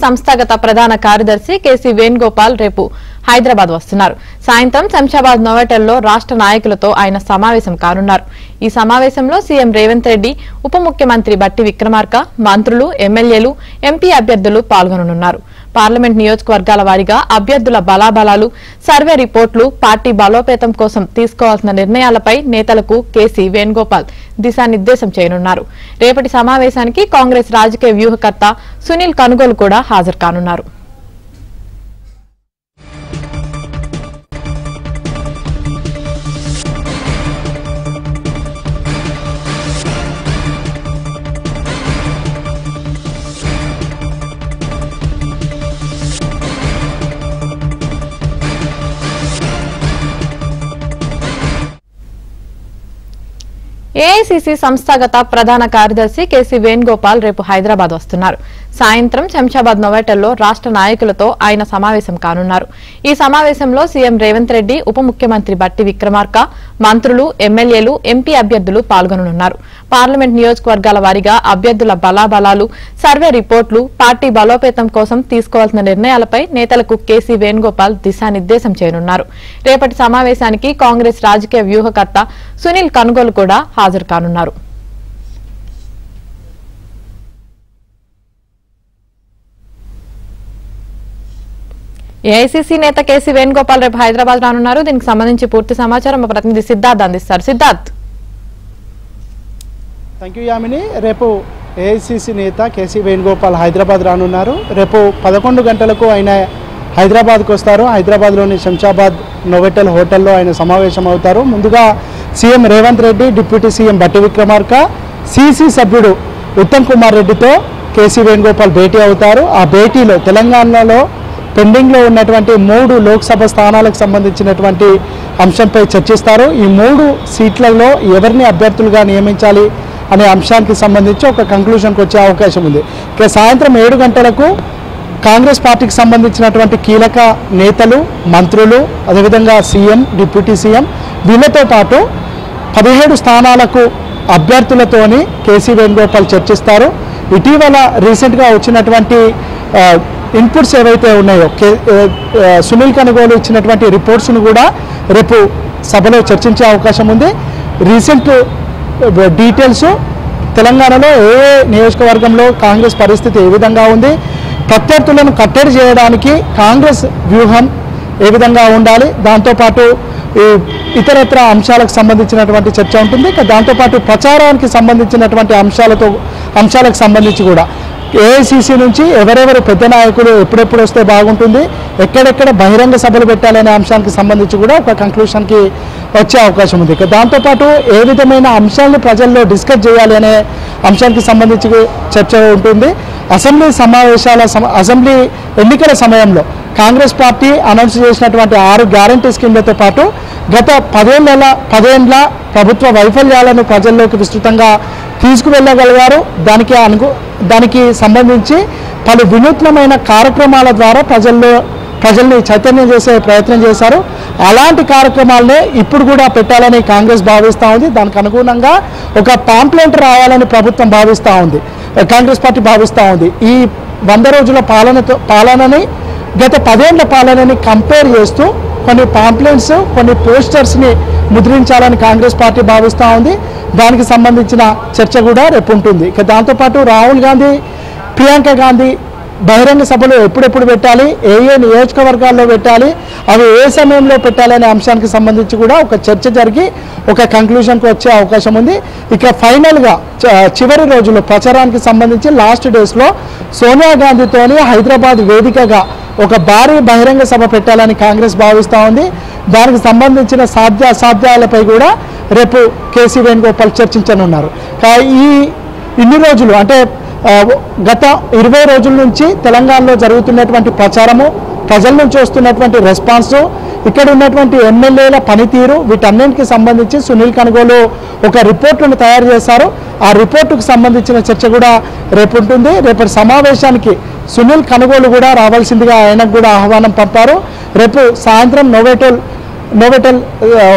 సంస్థాగత ప్రధాన కార్యదర్శి కేసీ వేణుగోపాల్ రేపు హైదరాబాద్ వస్తున్నారు. సాయంత్రం శంషాబాద్ నోవెటల్లో రాష్ట్ర నాయకులతో ఆయన సమావేశం కానున్నారు. ఈ సమావేశంలో సీఎం రేవంత్ రెడ్డి, ఉప ముఖ్యమంత్రి బట్టి విక్రమార్క, మంత్రులు, ఎమ్మెల్యేలు, ఎంపీ అభ్యర్థులు పాల్గొననున్నారు. పార్లమెంట్ నియోజకవర్గాల వారీగా అభ్యర్థుల బలాబలాలు, సర్వే రిపోర్టులు, పార్టీ బలోపేతం కోసం తీసుకోవాల్సిన నిర్ణయాలపై నేతలకు కేసీ వేణుగోపాల్ దిశానిర్దేశం చేయనున్నారు. రేపటి సమావేశానికి కాంగ్రెస్ రాజకీయ వ్యూహకర్త సునీల్ కనుగోలు కూడా హాజరు కానున్నారు. ఏఐసీసీ సంస్థాగత ప్రధాన కార్యదర్శి కేసీ వేణుగోపాల్ రేపు హైదరాబాద్ వస్తున్నారు. సాయంత్రం శంషాబాద్ నోవెటల్లో రాష్ట్ర నాయకులతో ఆయన సమావేశం కానున్నారు. ఈ సమావేశంలో సీఎం రేవంత్ రెడ్డి, ఉప ముఖ్యమంత్రి బట్టి విక్రమార్క, మంత్రులు, ఎమ్మెల్యేలు, ఎంపీ అభ్యర్థులు పాల్గొననున్నారు. పార్లమెంట్ నియోజకవర్గాల వారీగా అభ్యర్థుల బలాబలాలు, సర్వే రిపోర్టులు, పార్టీ బలోపేతం కోసం తీసుకోవాల్సిన నిర్ణయాలపై నేతలకు కేసీ వేణుగోపాల్ దిశానిర్దేశం చేయనున్నారు. రేపటి సమావేశానికి కాంగ్రెస్ రాజకీయ వ్యూహకర్త సునీల్ కనుగోలు కూడా హాజరు కానున్నారు. ఏఐసీసీ నేత కేసీ వేణుగోపాల్ రేపు హైదరాబాద్ రానున్నారు. దీనికి సంబంధించి పూర్తి సమాచారం మా ప్రతినిధి సిద్ధార్థ్ అందిస్తారు. సిద్ధార్థ్. Thank you Yamini. రేపు ఏఐసీసీ నేత కేసీ వేణుగోపాల్ హైదరాబాద్ రానున్నారు. రేపు 11 గంటలకు ఆయన హైదరాబాద్కు వస్తారు. హైదరాబాద్లోని శంషాబాద్ నోవెటల్ హోటల్లో ఆయన సమావేశం అవుతారు. ముందుగా CM Revanth Reddy, deputy CM బట్టి విక్రమార్క, సీసీ సభ్యుడు ఉత్తమ్ కుమార్ రెడ్డితో కేసీ వేణుగోపాల్ భేటీ అవుతారు. ఆ భేటీలో తెలంగాణలో పెండింగ్లో ఉన్నటువంటి 3 లోక్సభ స్థానాలకు సంబంధించినటువంటి అంశంపై చర్చిస్తారు. ఈ 3 సీట్లలో ఎవరిని అభ్యర్థులుగా నియమించాలి అనే అంశానికి సంబంధించి ఒక కంక్లూషన్కి వచ్చే అవకాశం ఉంది. ఇక సాయంత్రం 7 గంటలకు కాంగ్రెస్ పార్టీకి సంబంధించినటువంటి కీలక నేతలు, మంత్రులు, అదేవిధంగా సీఎం, డిప్యూటీ సీఎం వీళ్ళతో పాటు 17 స్థానాలకు అభ్యర్థులతోని కేసీ వేణుగోపాల్ చర్చిస్తారు. ఇటీవల రీసెంట్గా వచ్చినటువంటి ఇన్పుట్స్ ఏవైతే ఉన్నాయో సునీల్ కనుగోలు ఇచ్చినటువంటి రిపోర్ట్స్ను కూడా రేపు సభలో చర్చించే అవకాశం ఉంది. రీసెంట్ డీటెయిల్స్, తెలంగాణలో ఏ నియోజకవర్గంలో కాంగ్రెస్ పరిస్థితి ఏ విధంగా ఉంది, ప్రత్యర్థులను కట్టడి చేయడానికి కాంగ్రెస్ వ్యూహం ఏ విధంగా ఉండాలి, దాంతోపాటు ఇతరత్ర అంశాలకు సంబంధించినటువంటి చర్చ ఉంటుంది. దాంతోపాటు ప్రచారానికి సంబంధించినటువంటి అంశాలకు సంబంధించి కూడా ఏఐసీసీ నుంచి ఎవరెవరు పెద్ద నాయకులు ఎప్పుడెప్పుడు వస్తే బాగుంటుంది, ఎక్కడెక్కడ బహిరంగ సభలు పెట్టాలనే అంశానికి సంబంధించి కూడా ఒక కంక్లూషన్కి వచ్చే అవకాశం ఉంది. దాంతోపాటు ఏ విధమైన అంశాలను ప్రజల్లో డిస్కస్ చేయాలి అనే అంశానికి సంబంధించి చర్చ ఉంటుంది. అసెంబ్లీ ఎన్నికల సమయంలో కాంగ్రెస్ పార్టీ అనౌన్స్ చేసినటువంటి 6 గ్యారంటీ స్కీమ్లతో పాటు గత 10 ఏళ్ల ప్రభుత్వ వైఫల్యాలను ప్రజల్లోకి విస్తృతంగా తీసుకువెళ్ళగలిగారు. దానికి సంబంధించి పలు వినూత్నమైన కార్యక్రమాల ద్వారా ప్రజల్ని చైతన్యం చేసే ప్రయత్నం చేశారు. అలాంటి కార్యక్రమాలనే ఇప్పుడు కూడా పెట్టాలని కాంగ్రెస్ భావిస్తూ ఉంది. దానికి అనుగుణంగా ఒక పాంప్లెంట్ రావాలని ప్రభుత్వం భావిస్తూ ఉంది, కాంగ్రెస్ పార్టీ భావిస్తూ ఉంది. ఈ 100 రోజుల పాలనని గత 10 ఏళ్ల పాలనని కంపేర్ చేస్తూ కొన్ని పాంప్లెంట్స్, కొన్ని పోస్టర్స్ని ముద్రించాలని కాంగ్రెస్ పార్టీ భావిస్తూ ఉంది. దానికి సంబంధించిన చర్చ కూడా రేపు ఉంటుంది. దాంతోపాటు రాహుల్ గాంధీ, ప్రియాంక గాంధీ బహిరంగ సభలు ఎప్పుడెప్పుడు పెట్టాలి, ఏ నియోజకవర్గాల్లో పెట్టాలి, అవి ఏ సమయంలో పెట్టాలి అనే అంశానికి సంబంధించి కూడా ఒక చర్చ జరిగి ఒక కంక్లూషన్కి వచ్చే అవకాశం ఉంది. ఇక ఫైనల్గా చివరి రోజుల్లో ప్రచారానికి సంబంధించి లాస్ట్ డేస్లో సోనియా గాంధీతోని హైదరాబాద్ వేదికగా ఒక భారీ బహిరంగ సభ పెట్టాలని కాంగ్రెస్ భావిస్తూ ఉంది. దానికి సంబంధించిన సాధ్యాలపై కూడా రేపు కేసీ వేణుగోపాల్ చర్చించనున్నారు. ఇన్ని రోజులు అంటే గత 20 రోజుల నుంచి తెలంగాణలో జరుగుతున్నటువంటి ప్రచారము, ప్రజల నుంచి వస్తున్నటువంటి రెస్పాన్స్, ఇక్కడ ఉన్నటువంటి ఎమ్మెల్యేల పనితీరు, వీటన్నింటికి సంబంధించి సునీల్ కనుగోలు ఒక రిపోర్టును తయారు చేశారు. ఆ రిపోర్టుకు సంబంధించిన చర్చ కూడా రేపు ఉంటుంది. రేపటి సమావేశానికి సునీల్ కనుగోలు కూడా రావాల్సిందిగా ఆయనకు కూడా ఆహ్వానం పంపారు. రేపు సాయంత్రం నోవెటల్ నోవెటల్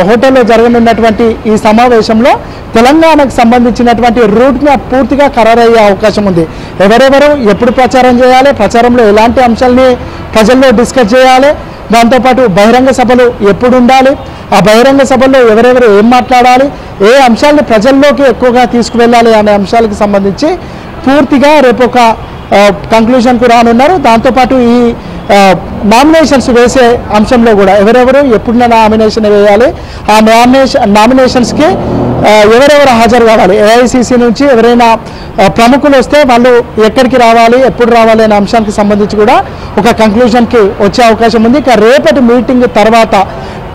హోటల్లో జరగనున్నటువంటి ఈ సమావేశంలో తెలంగాణకు సంబంధించినటువంటి రూట్ మ్యాప్ పూర్తిగా ఖరారయ్యే అవకాశం ఉంది. ఎవరెవరు ఎప్పుడు ప్రచారం చేయాలి, ప్రచారంలో ఎలాంటి అంశాలని ప్రజల్లో డిస్కస్ చేయాలి, దాంతోపాటు బహిరంగ సభలు ఎప్పుడు ఉండాలి, ఆ బహిరంగ సభల్లో ఎవరెవరు ఏం మాట్లాడాలి, ఏ అంశాలను ప్రజల్లోకి ఎక్కువగా తీసుకువెళ్ళాలి అనే అంశాలకు సంబంధించి పూర్తిగా రేపు ఒక కంక్లూషన్కు రానున్నారు. దాంతోపాటు ఈ నామినేషన్స్ వేసే అంశంలో కూడా ఎవరెవరు ఎప్పుడు నామినేషన్ వేయాలి, ఆ నామినేషన్స్కి ఎవరెవరు హాజరు కావాలి, ఏఐసిసి నుంచి ఎవరైనా ప్రముఖులు వస్తే వాళ్ళు ఎక్కడికి రావాలి, ఎప్పుడు రావాలి అనే అంశానికి సంబంధించి కూడా ఒక కంక్లూషన్కి వచ్చే అవకాశం ఉంది. ఇక రేపటి మీటింగ్ తర్వాత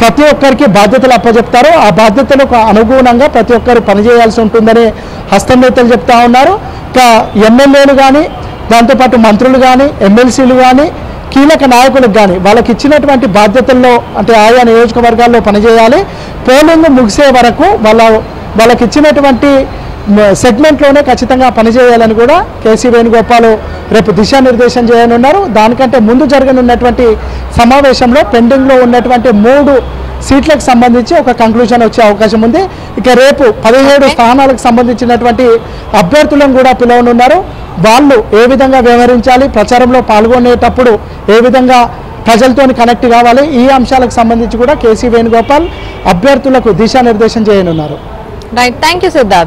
ప్రతి ఒక్కరికి బాధ్యతలు అప్పచెప్తారు. ఆ బాధ్యతలకు అనుగుణంగా ప్రతి ఒక్కరు పనిచేయాల్సి ఉంటుందని హస్తం నేతలు చెప్తా ఉన్నారు. ఇక ఎమ్మెల్యేలు కానీ, దాంతోపాటు మంత్రులు కానీ, ఎమ్మెల్సీలు కానీ, కీలక నాయకులకు కానీ వాళ్ళకి ఇచ్చినటువంటి బాధ్యతల్లో అంటే ఆయా నియోజకవర్గాల్లో పనిచేయాలి. పోలింగ్ ముగిసే వరకు వాళ్ళకి ఇచ్చినటువంటి సెగ్మెంట్లోనే ఖచ్చితంగా పనిచేయాలని కూడా కేసీ వేణుగోపాల్ రేపు దిశానిర్దేశం చేయనున్నారు. దానికంటే ముందు జరగనున్నటువంటి సమావేశంలో పెండింగ్లో ఉన్నటువంటి 3 సీట్లకు సంబంధించి ఒక కంక్లూజన్ వచ్చే అవకాశం ఉంది. ఇక రేపు 17 స్థానాలకు సంబంధించినటువంటి అభ్యర్థులను కూడా పిలవనున్నారు. వాళ్ళు ఏ విధంగా వ్యవహరించాలి, ప్రచారంలో పాల్గొనేటప్పుడు ఏ విధంగా ప్రజలతో కనెక్ట్ కావాలి, ఈ అంశాలకు సంబంధించి కూడా కేసీ వేణుగోపాల్ అభ్యర్థులకు దిశానిర్దేశం చేయనున్నారు. Right, thank you Siddharth.